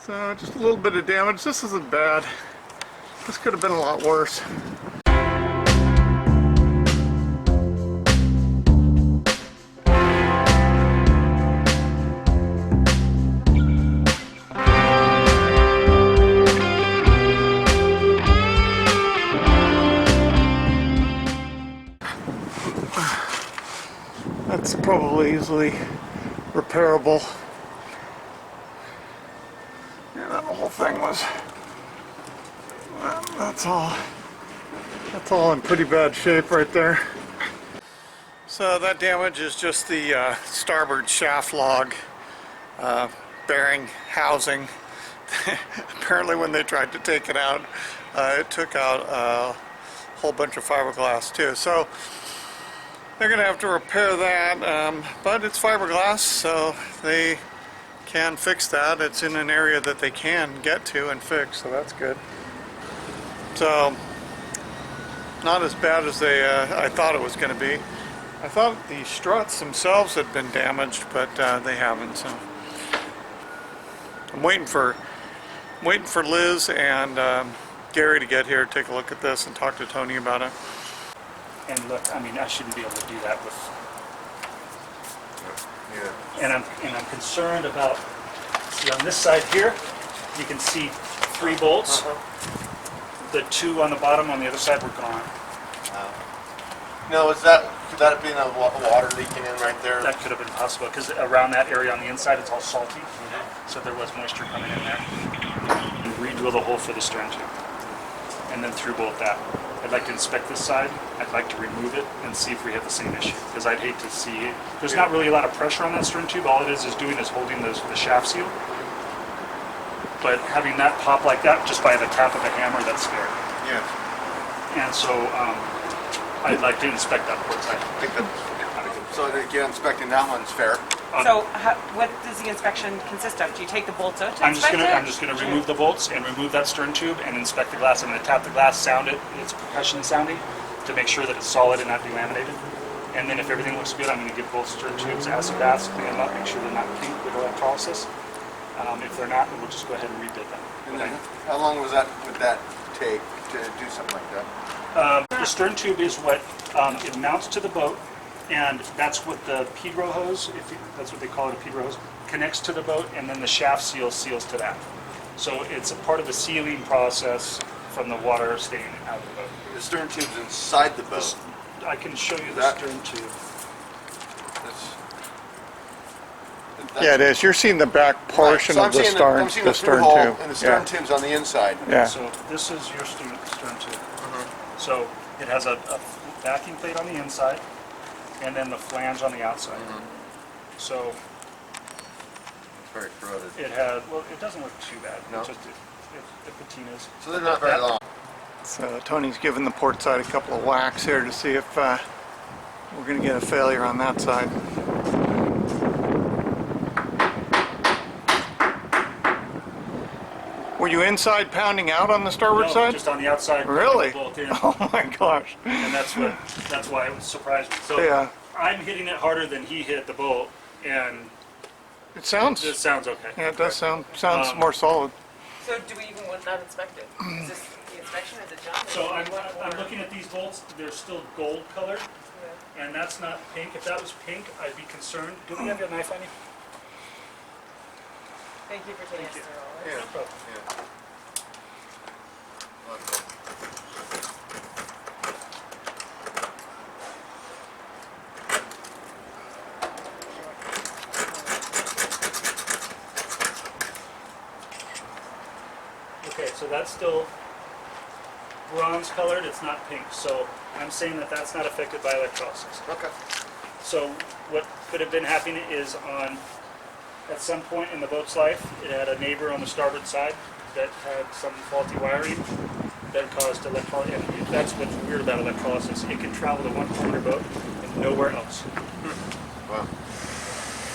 So just a little bit of damage. This isn't bad. This could have been a lot worse. That's probably easily repairable. Yeah, that whole thing was, that's all in pretty bad shape right there. So that damage is just the starboard shaft log bearing housing. Apparently when they tried to take it out, it took out a whole bunch of fiberglass too. So they're going to have to repair that, but it's fiberglass, so they can fix that. It's in an area that they can get to and fix, so that's good. So, not as bad as I thought it was going to be. I thought the struts themselves had been damaged, but they haven't. So I'm waiting for Liz and Gary to get here, take a look at this, and talk to Tony about it. And look, I mean, I shouldn't be able to do that with. Yeah. And I'm concerned about. See, on this side here, you can see 3 bolts. The 2 on the bottom on the other side were gone. No, could that have been a water leaking in right there? That could have been possible because around that area on the inside, it's all salty, so there was moisture coming in there. And re-drill the hole for the stern tube, and then through bolt that. I'd like to inspect this side. I'd like to remove it and see if we have the same issue, because I'd hate to see it. There's not really a lot of pressure on that stern tube. All it is doing is holding the shaft seal. But having that pop like that just by the tap of a hammer, that's scary. Yes. And so I'd like to inspect that port side. I think that, so again, inspecting that one's fair. So what does the inspection consist of? Do you take the bolts out to I'm inspect just gonna remove the bolts and remove that stern tube and inspect the glass. I'm gonna tap the glass, sound it, it's percussion sounding, to make sure that it's solid and not delaminated. And then if everything looks good, I'm gonna give both stern tubes acid baths, clean them up, make sure they're not pink with electrolysis. If they're not, then we'll just go ahead and rebid them. And then, how long would that take to do something like that? The stern tube is what it mounts to the boat, and that's what the pedro hose, that's what they call it, a pedro hose, connects to the boat, and then the shaft seal seals to that. So it's a part of the sealing process from the water staying out of the boat. The stern tube's inside the boat. I can show you the stern tube. Yeah, it is. You're seeing the back portion so of the stern I'm seeing the stern tube. tube. And the stern tube's on the inside. Yeah. So this is your stern tube. So it has a backing plate on the inside, and then the flange on the outside. So It's very corroded. it had, well, it doesn't look too bad. No? It's just the patinas. So they're not very long. So Tony's giving the port side a couple of whacks here to see if we're going to get a failure on that side. Were you inside pounding out on the starboard No, side? just on the outside. Really? Bolt in. Oh my gosh. And that's why it was surprising. So Yeah. I'm hitting it harder than he hit the bolt, and It sounds, this sounds okay. yeah, it does sounds more solid. So do we even want that inspected? Is this the inspection? Is it done? So I'm looking at these bolts. They're still gold colored, and that's not pink. If that was pink, I'd be concerned. Do we have your knife on you? Thank you for taking us through all this. Yeah. No problem. Yeah. Okay, so that's still bronze colored. It's not pink. So I'm saying that that's not affected by electrolysis. Okay. So what could have been happening is at some point in the boat's life, it had a neighbor on the starboard side that had some faulty wiring that caused electrolysis. And that's what's weird about electrolysis. It can travel to one corner boat and nowhere else. Wow.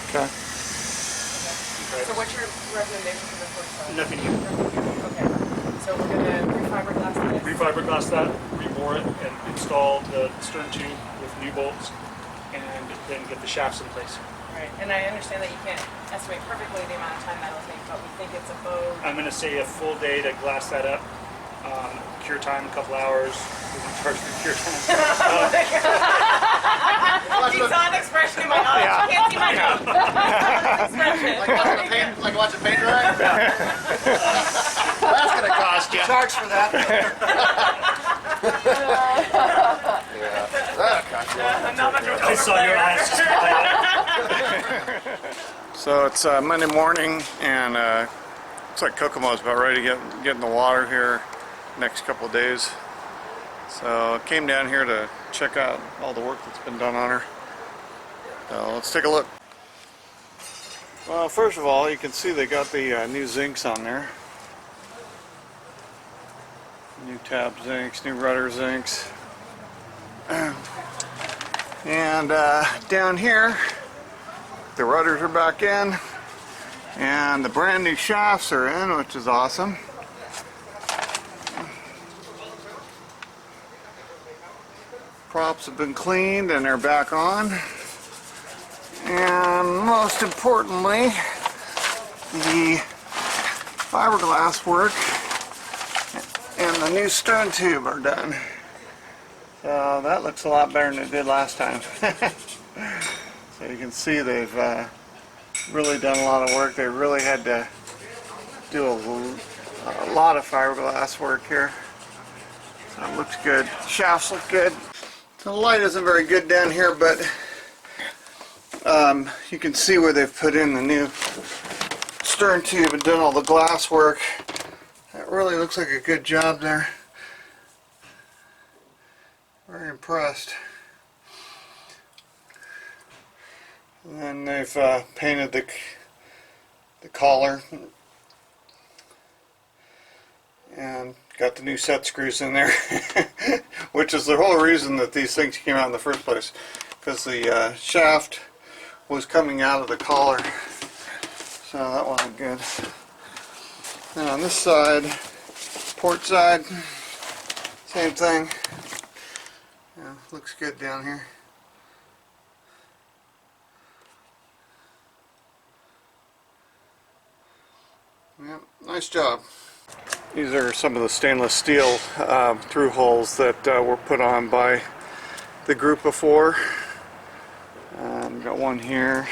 Okay. So what's your recommendation for the port side? Nothing new. Okay. So we're going to refiberglass this? Refiberglass that, rebore it, and install the stern tube with new bolts, and then get the shafts in place. Right. Right, and I understand that you can't estimate perfectly the amount of time that'll take, but we think it's a boat. I'm going to say a full day to glass that up. Cure time, a couple hours. We can charge for cure time. You saw an expression in my eyes. Yeah. You can't see my nose. Expression. Like watching paint dry? That's gonna cost you. Charge for that. Yeah. That'll cost you. I'm not much of a I saw your eyes just light up. So it's Monday morning, and looks like KOKOMO is about ready to get in the water here next couple of days. So I came down here to check out all the work that's been done on her. So let's take a look. Well, first of all, you can see they got the new zincs on there. New tab zincs, new rudder zincs. And down here, the rudders are back in, and the brand new shafts are in, which is awesome. Props have been cleaned and they're back on. And most importantly, the fiberglass work and the new stern tube are done. So that looks a lot better than it did last time. So you can see they've really done a lot of work. They really had to do a lot of fiberglass work here. So it looks good. Shafts look good. So the light isn't very good down here, but you can see where they've put in the new stern tube and done all the glass work. That really looks like a good job there. Very impressed. And then they've painted the collar and got the new set screws in there, which is the whole reason that these things came out in the first place, because the shaft was coming out of the collar, so that wasn't good. And on this side, port side, same thing. Yeah, looks good down here. Yep, nice job. These are some of the stainless steel through holes that were put on by the group before. Got one here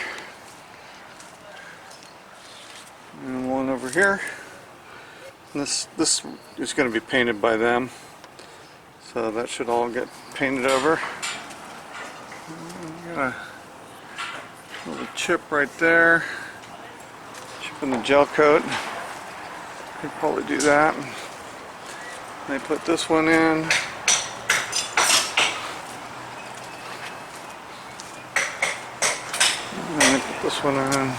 and one over here. And this is going to be painted by them, so that should all get painted over. Got a little chip right there, chip in the gel coat. Could probably do that. They put this one in. And they put this one in.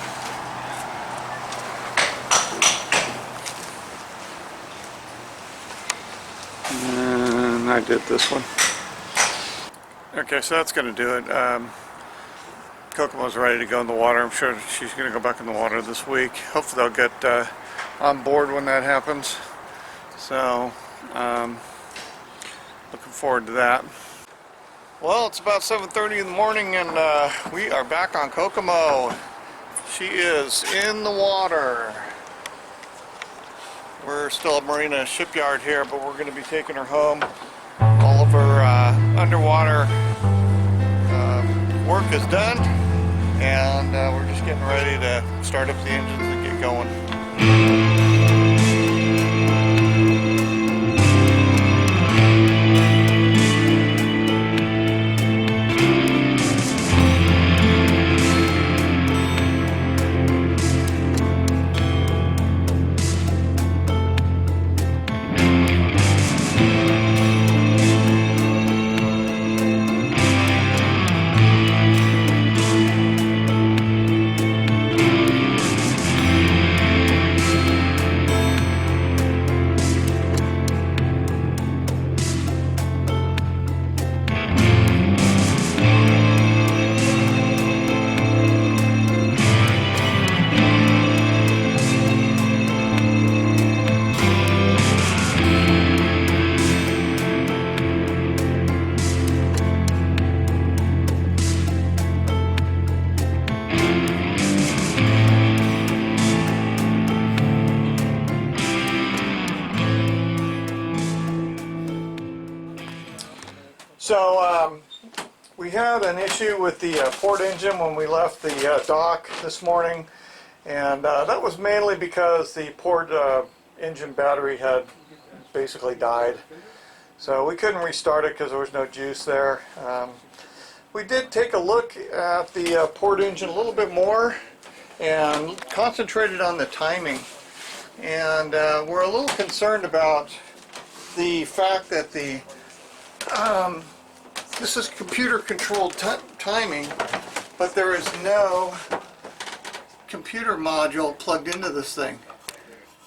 And I did this one. Okay, so that's going to do it. KOKOMO's ready to go in the water. I'm sure she's going to go back in the water this week. Hopefully they'll get on board when that happens. So, looking forward to that. Well, it's about 7:30 in the morning, and we are back on KOKOMO. She is in the water. We're still at Marina Shipyard here, but we're going to be taking her home. All of her underwater work is done, and we're just getting ready to start up the engines and get going. So we had an issue with the port engine when we left the dock this morning, and that was mainly because the port engine battery had basically died. So we couldn't restart it because there was no juice there. We did take a look at the port engine a little bit more and concentrated on the timing. And we're a little concerned about the fact that this is computer controlled timing, but there is no computer module plugged into this thing.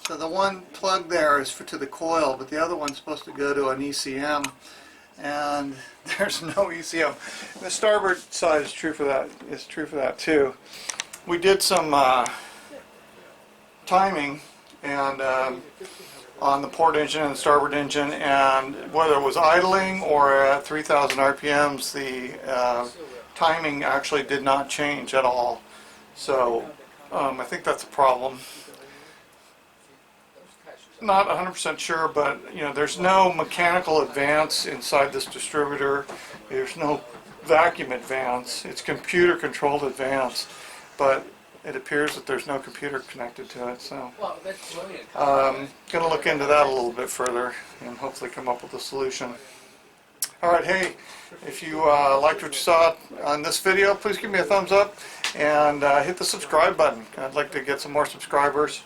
So the one plug there is to the coil, but the other one's supposed to go to an ECM, and there's no ECM. The starboard side is true for that. Is true for that too. We did some timing and on the port engine and the starboard engine, and whether it was idling or at 3,000 RPMs, the timing actually did not change at all. So I think that's a problem. Not 100% sure, but you know, there's no mechanical advance inside this distributor. There's no vacuum advance. It's computer controlled advance, but it appears that there's no computer connected to it. So going to look into that a little bit further and hopefully come up with a solution. All right, hey, if you liked what you saw on this video, please give me a thumbs up and hit the subscribe button. I'd like to get some more subscribers.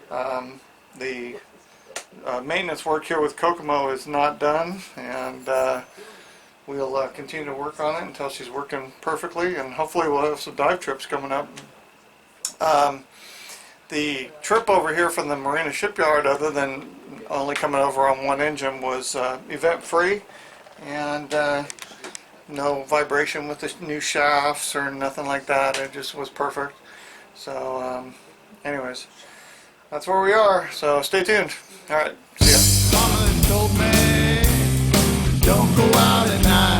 The maintenance work here with KOKOMO is not done, and we'll continue to work on it until she's working perfectly, and hopefully we'll have some dive trips coming up. The trip over here from the Marina shipyard, other than only coming over on one engine, was event free, and no vibration with the new shafts or nothing like that. It just was perfect. So anyways, that's where we are, so stay tuned. Alright, see ya. Mama told me, don't go out at night.